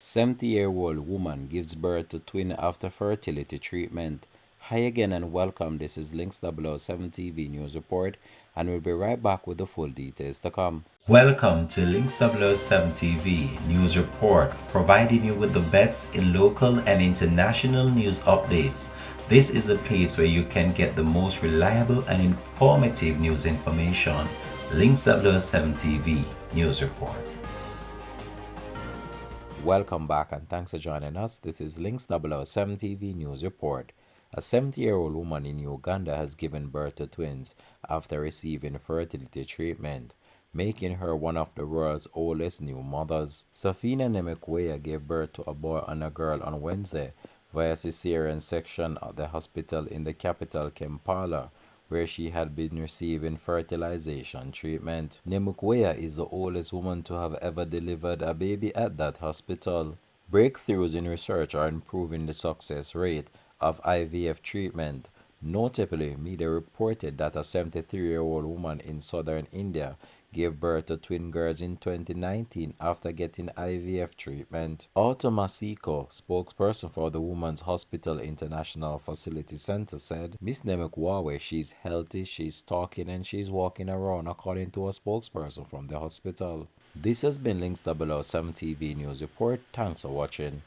70-year-old woman gives birth to twin after fertility treatment. Hi again and welcome. This is Links 007 TV News Report, and we'll be right back with the full details to come. Welcome to Links 007 TV News Report, providing you with the best in local and international news updates. This is a place where you can get the most reliable and informative news information. Links 007 TV News Report. Welcome back and thanks for joining us. This is Links 007 TV News Report. A 70-year-old woman in Uganda has given birth to twins after receiving fertility treatment, making her one of the world's oldest new mothers. Safina Nemekweya gave birth to a boy and a girl on Wednesday via cesarean section at the hospital in the capital Kampala, where she had been receiving fertilization treatment. Nemukweya is the oldest woman to have ever delivered a baby at that hospital. Breakthroughs in research are improving the success rate of IVF treatment. Notably, media reported that a 73-year-old woman in southern India gave birth to twin girls in 2019 after getting IVF treatment. Alta Masiko, spokesperson for the Women's Hospital International Facility Center, said, Miss Nemekwawe, she's healthy, she's talking and she's walking around, according to a spokesperson from the hospital. This has been Links 007 TV News Report. Thanks for watching.